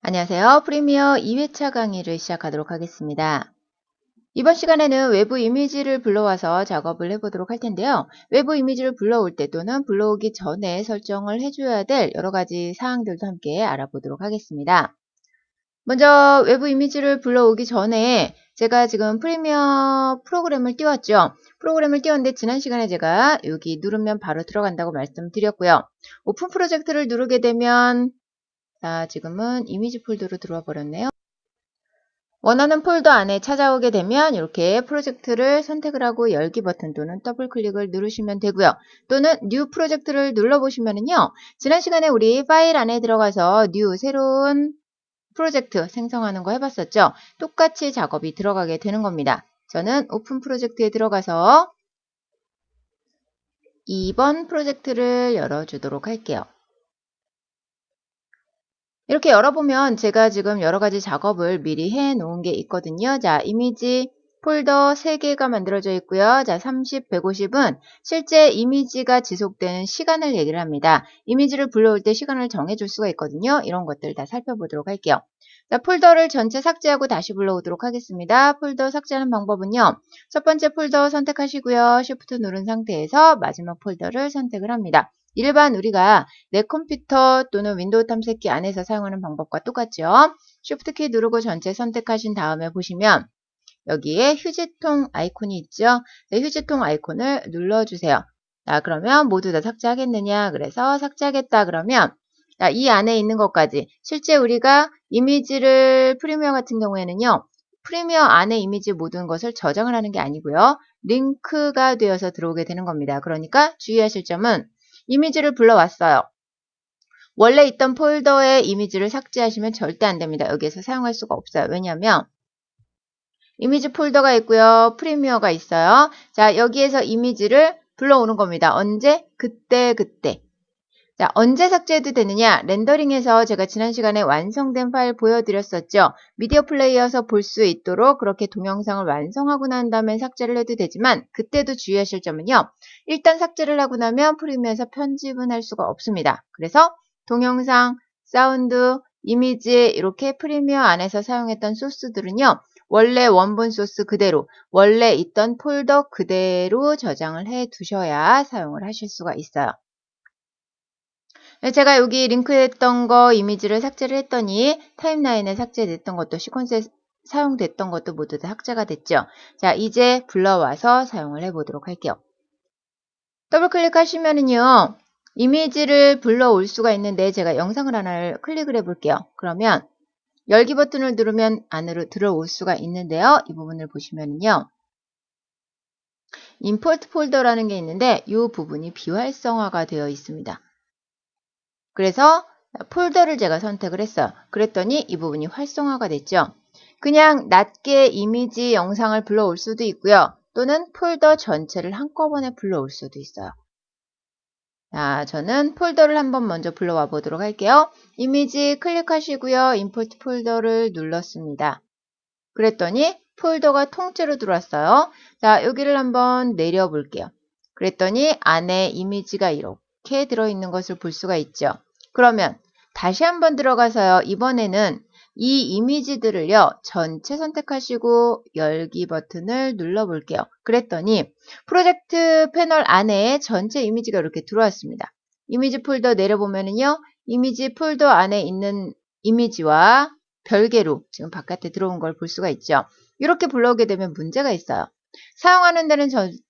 안녕하세요. 프리미어 2회차 강의를 시작하도록 하겠습니다. 이번 시간에는 외부 이미지를 불러와서 작업을 해보도록 할 텐데요. 외부 이미지를 불러올 때 또는 불러오기 전에 설정을 해줘야 될 여러 가지 사항들도 함께 알아보도록 하겠습니다. 먼저 외부 이미지를 불러오기 전에 제가 지금 프리미어 프로그램을 띄웠죠. 프로그램을 띄웠는데 지난 시간에 제가 여기 누르면 바로 들어간다고 말씀드렸고요. 오픈 프로젝트를 누르게 되면 지금은 이미지 폴더로 들어와 버렸네요. 원하는 폴더 안에 찾아오게 되면 이렇게 프로젝트를 선택을 하고 열기 버튼 또는 더블 클릭을 누르시면 되고요. 또는 뉴 프로젝트를 눌러보시면은요. 지난 시간에 우리 파일 안에 들어가서 뉴 새로운 프로젝트 생성하는 거 해봤었죠. 똑같이 작업이 들어가게 되는 겁니다. 저는 오픈 프로젝트에 들어가서 2번 프로젝트를 열어주도록 할게요. 이렇게 열어보면 제가 지금 여러 가지 작업을 미리 해 놓은 게 있거든요. 자, 이미지 폴더 3개가 만들어져 있고요. 자, 30, 150은 실제 이미지가 지속되는 시간을 얘기를 합니다. 이미지를 불러올 때 시간을 정해줄 수가 있거든요. 이런 것들 다 살펴보도록 할게요. 자, 폴더를 전체 삭제하고 다시 불러오도록 하겠습니다. 폴더 삭제하는 방법은요. 첫 번째 폴더 선택하시고요. Shift 누른 상태에서 마지막 폴더를 선택을 합니다. 일반 우리가 내 컴퓨터 또는 윈도우 탐색기 안에서 사용하는 방법과 똑같죠. Shift 키 누르고 전체 선택하신 다음에 보시면 여기에 휴지통 아이콘이 있죠. 네, 휴지통 아이콘을 눌러주세요. 자, 그러면 모두 다 삭제하겠느냐? 그래서 삭제하겠다 그러면 자, 이 안에 있는 것까지 실제 우리가 이미지를 프리미어 같은 경우에는요. 프리미어 안에 이미지 모든 것을 저장을 하는 게 아니고요. 링크가 되어서 들어오게 되는 겁니다. 그러니까 주의하실 점은 이미지를 불러왔어요. 원래 있던 폴더의 이미지를 삭제하시면 절대 안 됩니다. 여기에서 사용할 수가 없어요. 왜냐하면 이미지 폴더가 있고요. 프리미어가 있어요. 자, 여기에서 이미지를 불러오는 겁니다. 언제? 그때. 자, 언제 삭제해도 되느냐? 렌더링에서 제가 지난 시간에 완성된 파일 보여드렸었죠. 미디어 플레이어에서 볼 수 있도록 그렇게 동영상을 완성하고 난 다음에 삭제를 해도 되지만 그때도 주의하실 점은요. 일단 삭제를 하고 나면 프리미어에서 편집은 할 수가 없습니다. 그래서 동영상, 사운드, 이미지 이렇게 프리미어 안에서 사용했던 소스들은요. 원래 원본 소스 그대로 원래 있던 폴더 그대로 저장을 해 두셔야 사용을 하실 수가 있어요. 제가 여기 링크했던 거 이미지를 삭제를 했더니 타임라인에 삭제됐던 것도 시퀀스에 사용됐던 것도 모두 다 삭제가 됐죠. 자, 이제 불러와서 사용을 해보도록 할게요. 더블 클릭하시면은요. 이미지를 불러올 수가 있는데 제가 영상을 하나를 클릭을 해볼게요. 그러면 열기 버튼을 누르면 안으로 들어올 수가 있는데요. 이 부분을 보시면은요. 임포트 폴더라는 게 있는데 이 부분이 비활성화가 되어 있습니다. 그래서 폴더를 제가 선택을 했어요. 그랬더니 이 부분이 활성화가 됐죠. 그냥 낮게 이미지 영상을 불러올 수도 있고요. 또는 폴더 전체를 한꺼번에 불러올 수도 있어요. 자, 저는 폴더를 한번 먼저 불러와 보도록 할게요. 이미지 클릭하시고요. 임포트 폴더를 눌렀습니다. 그랬더니 폴더가 통째로 들어왔어요. 자, 여기를 한번 내려 볼게요. 그랬더니 안에 이미지가 이렇게 들어있는 것을 볼 수가 있죠. 그러면 다시 한번 들어가서요. 이번에는 이 이미지들을요. 전체 선택하시고 열기 버튼을 눌러볼게요. 그랬더니 프로젝트 패널 안에 전체 이미지가 이렇게 들어왔습니다. 이미지 폴더 내려보면은요. 이미지 폴더 안에 있는 이미지와 별개로 지금 바깥에 들어온 걸 볼 수가 있죠. 이렇게 불러오게 되면 문제가 있어요. 사용하는 데는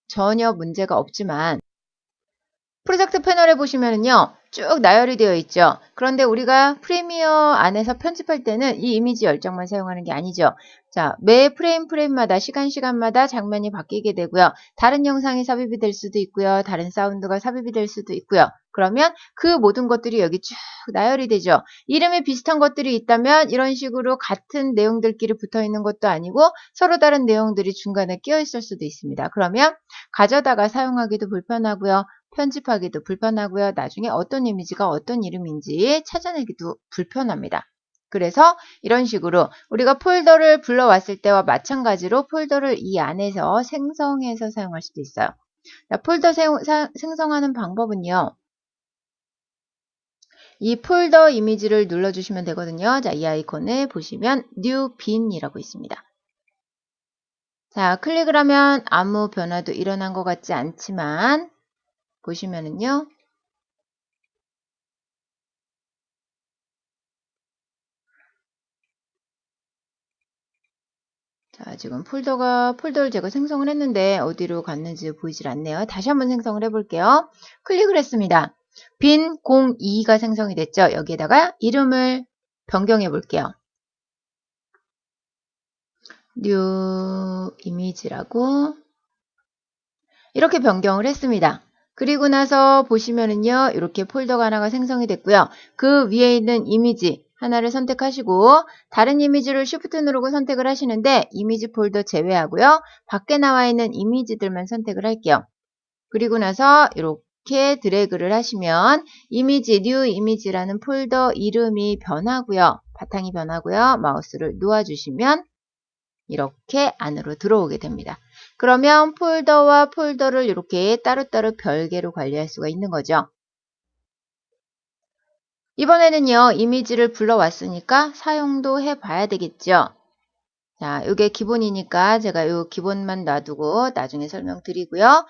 전혀 문제가 없지만 프로젝트 패널에 보시면은요. 쭉 나열이 되어 있죠. 그런데 우리가 프리미어 안에서 편집할 때는 이 이미지 열정만 사용하는 게 아니죠. 자, 매 프레임마다 시간마다 장면이 바뀌게 되고요. 다른 영상이 삽입이 될 수도 있고요. 다른 사운드가 삽입이 될 수도 있고요. 그러면 그 모든 것들이 여기 쭉 나열이 되죠. 이름이 비슷한 것들이 있다면 이런 식으로 같은 내용들끼리 붙어 있는 것도 아니고 서로 다른 내용들이 중간에 끼어 있을 수도 있습니다. 그러면 가져다가 사용하기도 불편하고요. 편집하기도 불편하고요. 나중에 어떤 이미지가 어떤 이름인지 찾아내기도 불편합니다. 그래서 이런 식으로 우리가 폴더를 불러왔을 때와 마찬가지로 폴더를 이 안에서 생성해서 사용할 수도 있어요. 자, 폴더 생성하는 방법은요. 이 폴더 이미지를 눌러주시면 되거든요. 자, 이 아이콘을 보시면 New Bin이라고 있습니다. 자, 클릭을 하면 아무 변화도 일어난 것 같지 않지만 보시면은요. 자, 지금 폴더를 제가 생성을 했는데 어디로 갔는지 보이질 않네요. 다시 한번 생성을 해볼게요. 클릭을 했습니다. 빈 02가 생성이 됐죠. 여기에다가 이름을 변경해 볼게요. new image라고 이렇게 변경을 했습니다. 그리고 나서 보시면은요. 이렇게 폴더가 하나가 생성이 됐고요. 그 위에 있는 이미지 하나를 선택하시고 다른 이미지를 Shift 누르고 선택을 하시는데 이미지 폴더 제외하고요. 밖에 나와 있는 이미지들만 선택을 할게요. 그리고 나서 이렇게 드래그를 하시면 이미지, 뉴 이미지라는 폴더 이름이 변하고요. 바탕이 변하고요. 마우스를 놓아주시면 이렇게 안으로 들어오게 됩니다. 그러면 폴더와 폴더를 이렇게 따로따로 별개로 관리할 수가 있는 거죠. 이번에는요, 이미지를 불러왔으니까 사용도 해봐야 되겠죠. 자, 이게 기본이니까 제가 이 기본만 놔두고 나중에 설명드리고요.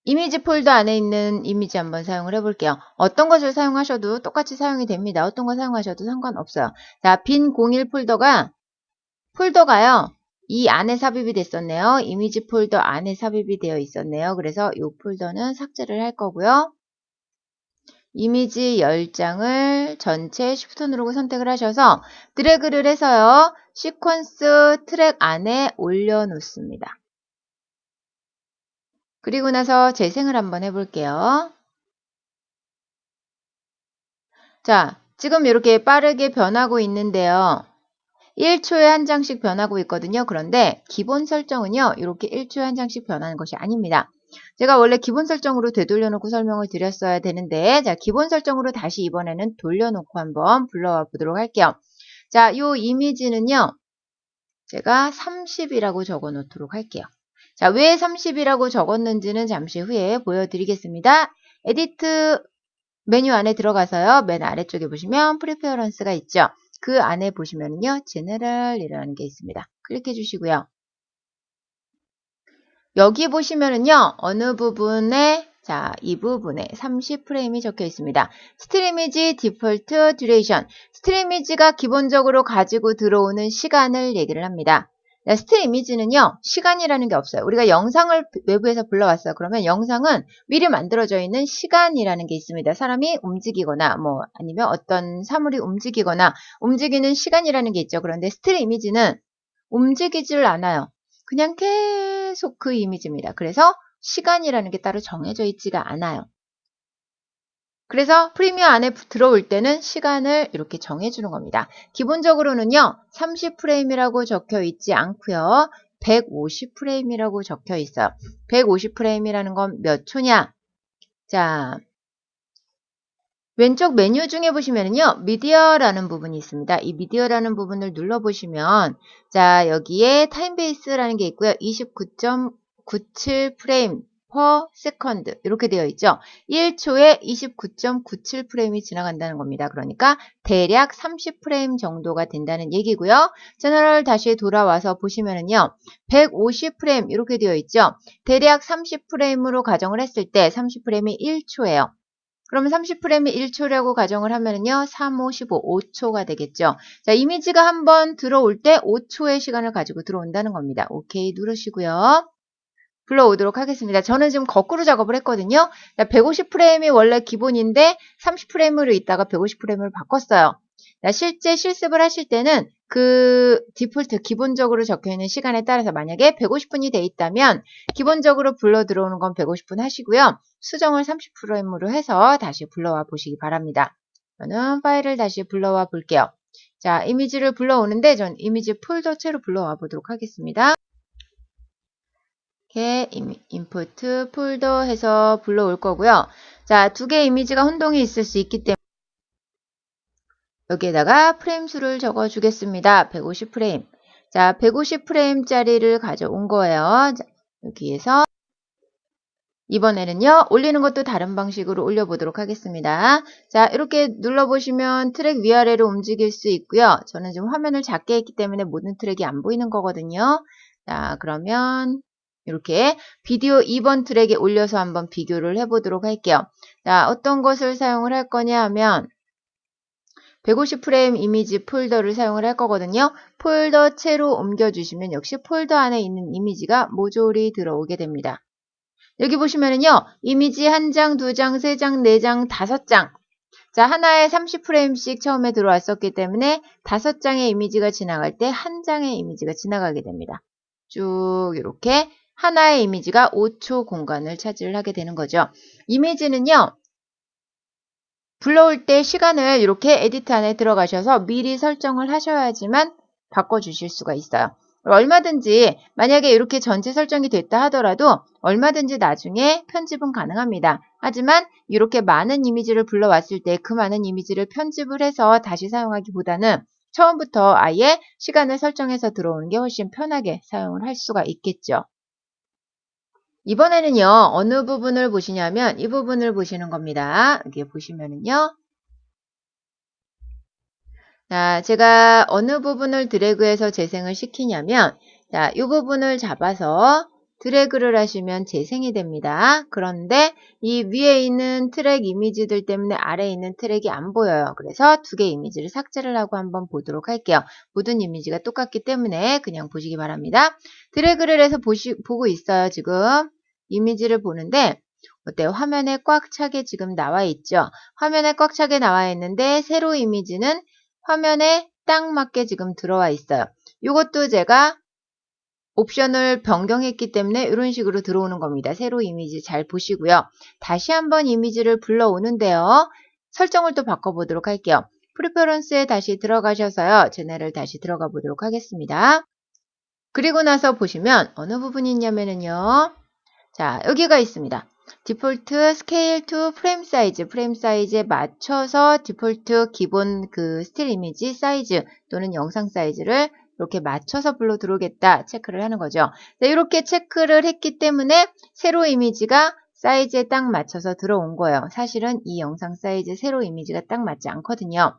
이미지 폴더 안에 있는 이미지 한번 사용을 해볼게요. 어떤 것을 사용하셔도 똑같이 사용이 됩니다. 어떤 거 사용하셔도 상관없어요. 자, 빈 01 폴더가요. 이 안에 삽입이 됐었네요. 이미지 폴더 안에 삽입이 되어 있었네요. 그래서 이 폴더는 삭제를 할 거고요. 이미지 10장을 전체 Shift 누르고 선택을 하셔서 드래그를 해서요. 시퀀스 트랙 안에 올려놓습니다. 그리고 나서 재생을 한번 해볼게요. 자, 지금 이렇게 빠르게 변하고 있는데요. 1초에 한 장씩 변하고 있거든요. 그런데 기본 설정은요. 이렇게 1초에 한 장씩 변하는 것이 아닙니다. 제가 원래 기본 설정으로 되돌려놓고 설명을 드렸어야 되는데 자, 기본 설정으로 다시 이번에는 돌려놓고 한번 불러와 보도록 할게요. 자, 이 이미지는요. 제가 30이라고 적어 놓도록 할게요. 자, 왜 30이라고 적었는지는 잠시 후에 보여드리겠습니다. 에디트 메뉴 안에 들어가서요. 맨 아래쪽에 보시면 프리페어런스가 있죠. 그 안에 보시면은요. 제너럴이라는 게 있습니다. 클릭해 주시고요. 여기 보시면은요. 어느 부분에 자, 이 부분에 30프레임이 적혀 있습니다. 스틸이미지 디폴트 듀레이션. 스틸이미지가 기본적으로 가지고 들어오는 시간을 얘기를 합니다. 스틸 이미지는요. 시간이라는 게 없어요. 우리가 영상을 외부에서 불러왔어요. 그러면 영상은 미리 만들어져 있는 시간이라는 게 있습니다. 사람이 움직이거나 뭐 아니면 어떤 사물이 움직이거나 움직이는 시간이라는 게 있죠. 그런데 스틸 이미지는 움직이질 않아요. 그냥 계속 그 이미지입니다. 그래서 시간이라는 게 따로 정해져 있지가 않아요. 그래서 프리미어 안에 들어올 때는 시간을 이렇게 정해주는 겁니다. 기본적으로는요. 30프레임이라고 적혀 있지 않고요. 150프레임이라고 적혀 있어요. 150프레임이라는 건 몇 초냐? 자, 왼쪽 메뉴 중에 보시면은요. 미디어라는 부분이 있습니다. 이 미디어라는 부분을 눌러보시면 자, 여기에 타임베이스라는 게 있고요. 29.97프레임 per second 이렇게 되어 있죠. 1초에 29.97프레임이 지나간다는 겁니다. 그러니까 대략 30프레임 정도가 된다는 얘기고요. 채널을 다시 돌아와서 보시면은요. 150프레임 이렇게 되어 있죠. 대략 30프레임으로 가정을 했을 때 30프레임이 1초예요. 그러면 30프레임이 1초라고 가정을 하면은요. 3, 5, 15, 5초가 되겠죠. 자, 이미지가 한번 들어올 때 5초의 시간을 가지고 들어온다는 겁니다. 오케이 누르시고요. 불러오도록 하겠습니다. 저는 지금 거꾸로 작업을 했거든요. 150프레임이 원래 기본인데 30프레임으로 있다가 150프레임으로 바꿨어요. 실제 실습을 하실 때는 그 디폴트 기본적으로 적혀있는 시간에 따라서 만약에 150분이 돼 있다면 기본적으로 불러 들어오는 건 150분 하시고요. 수정을 30프레임으로 해서 다시 불러와 보시기 바랍니다. 저는 파일을 다시 불러와 볼게요. 자, 이미지를 불러오는데 전 이미지 폴더체로 불러와 보도록 하겠습니다. 이렇게 인풋 폴더 해서 불러올 거고요. 자, 두 개의 이미지가 혼동이 있을 수 있기 때문에 여기에다가 프레임 수를 적어 주겠습니다. 150프레임. 자, 150프레임짜리를 가져온 거예요. 자, 여기에서 이번에는요, 올리는 것도 다른 방식으로 올려보도록 하겠습니다. 자, 이렇게 눌러보시면 트랙 위아래로 움직일 수 있고요. 저는 지금 화면을 작게 했기 때문에 모든 트랙이 안 보이는 거거든요. 자, 그러면 이렇게 비디오 2번 트랙에 올려서 한번 비교를 해보도록 할게요. 자, 어떤 것을 사용을 할 거냐 하면 150프레임 이미지 폴더를 사용을 할 거거든요. 폴더 채로 옮겨주시면 역시 폴더 안에 있는 이미지가 모조리 들어오게 됩니다. 여기 보시면은요, 이미지 1장, 2장, 3장, 4장, 5장. 자, 하나에 30프레임씩 처음에 들어왔었기 때문에 5장의 이미지가 지나갈 때 1장의 이미지가 지나가게 됩니다. 쭉 이렇게 하나의 이미지가 5초 공간을 차지를 하게 되는 거죠. 이미지는요, 불러올 때 시간을 이렇게 에디트 안에 들어가셔서 미리 설정을 하셔야지만 바꿔주실 수가 있어요. 얼마든지 만약에 이렇게 전체 설정이 됐다 하더라도 얼마든지 나중에 편집은 가능합니다. 하지만 이렇게 많은 이미지를 불러왔을 때 그 많은 이미지를 편집을 해서 다시 사용하기보다는 처음부터 아예 시간을 설정해서 들어오는 게 훨씬 편하게 사용을 할 수가 있겠죠. 이번에는요, 어느 부분을 보시냐면 이 부분을 보시는 겁니다. 여기 보시면은요. 자, 제가 어느 부분을 드래그해서 재생을 시키냐면, 자, 이 부분을 잡아서 드래그를 하시면 재생이 됩니다. 그런데 이 위에 있는 트랙 이미지들 때문에 아래에 있는 트랙이 안 보여요. 그래서 두 개의 이미지를 삭제를 하고 한번 보도록 할게요. 모든 이미지가 똑같기 때문에 그냥 보시기 바랍니다. 드래그를 해서 보고 있어요. 지금 이미지를 보는데 어때요? 화면에 꽉 차게 지금 나와 있죠? 화면에 꽉 차게 나와 있는데 세로 이미지는 화면에 딱 맞게 지금 들어와 있어요. 이것도 제가 옵션을 변경했기 때문에 이런 식으로 들어오는 겁니다. 세로 이미지 잘 보시고요. 다시 한번 이미지를 불러오는데요. 설정을 또 바꿔보도록 할게요. 프리퍼런스에 다시 들어가셔서요. 제네럴 다시 들어가 보도록 하겠습니다. 그리고 나서 보시면 어느 부분이 있냐면요. 자, 여기가 있습니다. 디폴트 스케일 투 프레임 사이즈에 맞춰서 디폴트 기본 그 스틸 이미지 사이즈 또는 영상 사이즈를 이렇게 맞춰서 불러 들어오겠다 체크를 하는 거죠. 자, 이렇게 체크를 했기 때문에 세로 이미지가 사이즈에 딱 맞춰서 들어온 거예요. 사실은 이 영상 사이즈 세로 이미지가 딱 맞지 않거든요.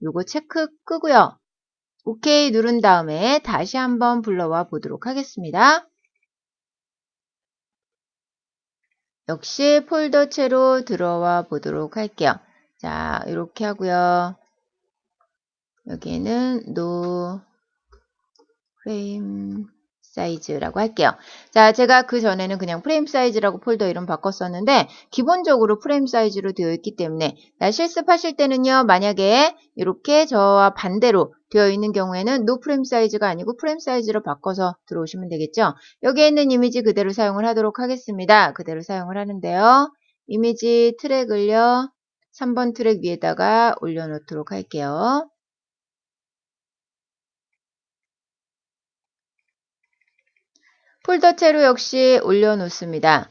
요거 체크 끄고요. OK 누른 다음에 다시 한번 불러와 보도록 하겠습니다. 역시 폴더체로 들어와 보도록 할게요. 자, 이렇게 하고요. 여기에는 no 프레임 사이즈라고 할게요. 자, 제가 그 전에는 그냥 프레임 사이즈라고 폴더 이름 바꿨었는데 기본적으로 프레임 사이즈로 되어 있기 때문에 실습하실 때는요. 만약에 이렇게 저와 반대로 되어 있는 경우에는 no 프레임 사이즈가 아니고 프레임 사이즈로 바꿔서 들어오시면 되겠죠. 여기에 있는 이미지 그대로 사용을 하도록 하겠습니다. 그대로 사용을 하는데요. 이미지 트랙을요. 3번 트랙 위에다가 올려놓도록 할게요. 폴더체로 역시 올려놓습니다.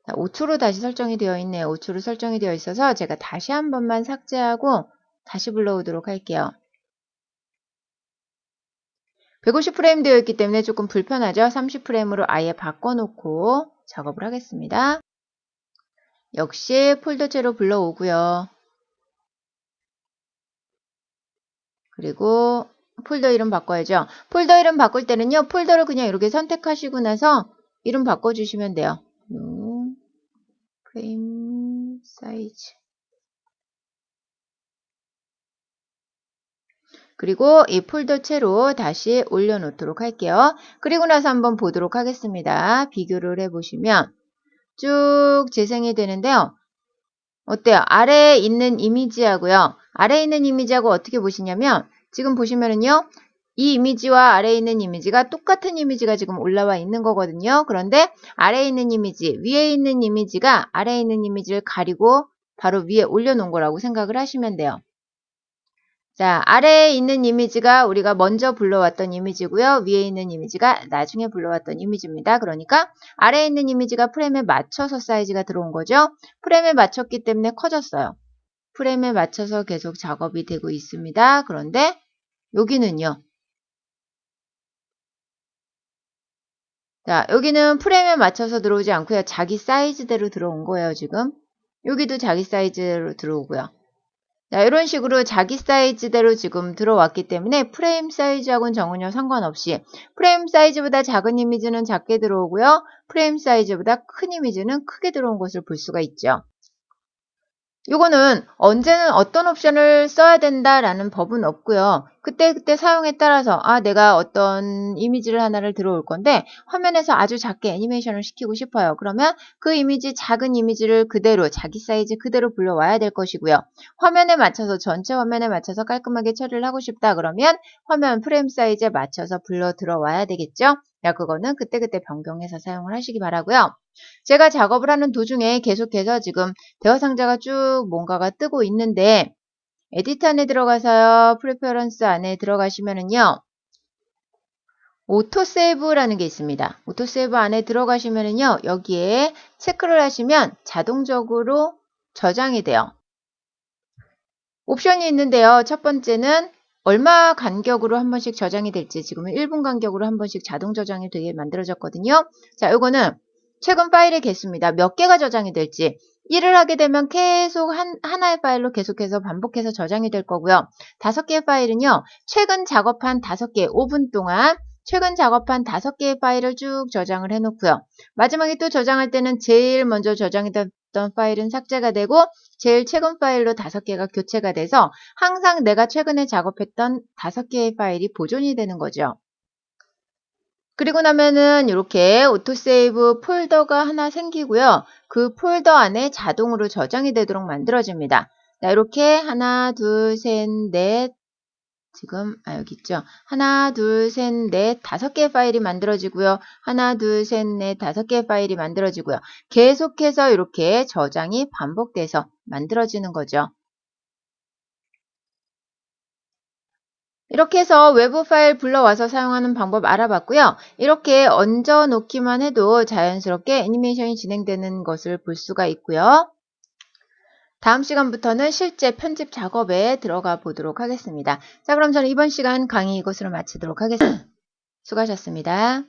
5초로 다시 설정이 되어 있네요. 5초로 설정이 되어 있어서 제가 다시 한 번만 삭제하고 다시 불러오도록 할게요. 150프레임 되어 있기 때문에 조금 불편하죠. 30프레임으로 아예 바꿔놓고 작업을 하겠습니다. 역시 폴더체로 불러오고요. 그리고 폴더 이름 바꿔야죠. 폴더 이름 바꿀 때는요. 폴더를 그냥 이렇게 선택하시고 나서 이름 바꿔주시면 돼요. 프레임 사이즈. 그리고 이 폴더체로 다시 올려놓도록 할게요. 그리고 나서 한번 보도록 하겠습니다. 비교를 해보시면 쭉 재생이 되는데요. 어때요? 아래에 있는 이미지하고요. 아래에 있는 이미지하고 어떻게 보시냐면 지금 보시면은요. 이 이미지와 아래에 있는 이미지가 똑같은 이미지가 지금 올라와 있는 거거든요. 그런데 아래에 있는 이미지, 위에 있는 이미지가 아래에 있는 이미지를 가리고 바로 위에 올려놓은 거라고 생각을 하시면 돼요. 자, 아래에 있는 이미지가 우리가 먼저 불러왔던 이미지고요. 위에 있는 이미지가 나중에 불러왔던 이미지입니다. 그러니까 아래에 있는 이미지가 프레임에 맞춰서 사이즈가 들어온 거죠. 프레임에 맞췄기 때문에 커졌어요. 프레임에 맞춰서 계속 작업이 되고 있습니다. 그런데 여기는요. 자, 여기는 프레임에 맞춰서 들어오지 않고요. 자기 사이즈대로 들어온 거예요, 지금. 여기도 자기 사이즈로 들어오고요. 자, 이런 식으로 자기 사이즈대로 지금 들어왔기 때문에 프레임 사이즈하고는 전혀 상관없이 프레임 사이즈보다 작은 이미지는 작게 들어오고요. 프레임 사이즈보다 큰 이미지는 크게 들어온 것을 볼 수가 있죠. 이거는 언제는 어떤 옵션을 써야 된다라는 법은 없고요. 그때 사용에 따라서 내가 어떤 이미지를 하나를 들어올 건데 화면에서 아주 작게 애니메이션을 시키고 싶어요. 그러면 그 이미지 작은 이미지를 그대로 자기 사이즈 그대로 불러와야 될 것이고요. 화면에 맞춰서 전체 화면에 맞춰서 깔끔하게 처리를 하고 싶다 그러면 화면 프레임 사이즈에 맞춰서 불러 들어와야 되겠죠. 야, 그거는 그때그때 변경해서 사용을 하시기 바라고요. 제가 작업을 하는 도중에 계속해서 지금 대화 상자가 쭉 뭔가가 뜨고 있는데 에디트 안에 들어가서요. 프레퍼런스 안에 들어가시면은요. 오토세이브라는 게 있습니다. 오토세이브 안에 들어가시면은요. 여기에 체크를 하시면 자동적으로 저장이 돼요. 옵션이 있는데요. 첫 번째는 얼마 간격으로 한 번씩 저장이 될지 지금은 1분 간격으로 한 번씩 자동 저장이 되게 만들어졌거든요. 자, 요거는 최근 파일의 개수입니다. 몇 개가 저장이 될지. 1을 하게 되면 계속 하나의 파일로 계속해서 반복해서 저장이 될 거고요. 5개의 파일은요. 최근 작업한 5개, 5분 동안 최근 작업한 5개의 파일을 쭉 저장을 해놓고요. 마지막에 또 저장할 때는 제일 먼저 저장이 됐던 파일은 삭제가 되고 제일 최근 파일로 5개가 교체가 돼서 항상 내가 최근에 작업했던 5개의 파일이 보존이 되는 거죠. 그리고 나면은 이렇게 오토세이브 폴더가 하나 생기고요. 그 폴더 안에 자동으로 저장이 되도록 만들어집니다. 자, 이렇게 하나, 둘, 셋, 넷, 지금 여기 있죠. 하나, 둘, 셋, 넷, 5개의 파일이 만들어지고요. 하나, 둘, 셋, 넷, 5개의 파일이 만들어지고요. 계속해서 이렇게 저장이 반복돼서 만들어지는 거죠. 이렇게 해서 외부 파일 불러와서 사용하는 방법 알아봤고요. 이렇게 얹어 놓기만 해도 자연스럽게 애니메이션이 진행되는 것을 볼 수가 있고요. 다음 시간부터는 실제 편집 작업에 들어가 보도록 하겠습니다. 자, 그럼 저는 이번 시간 강의 이것으로 마치도록 하겠습니다. 수고하셨습니다.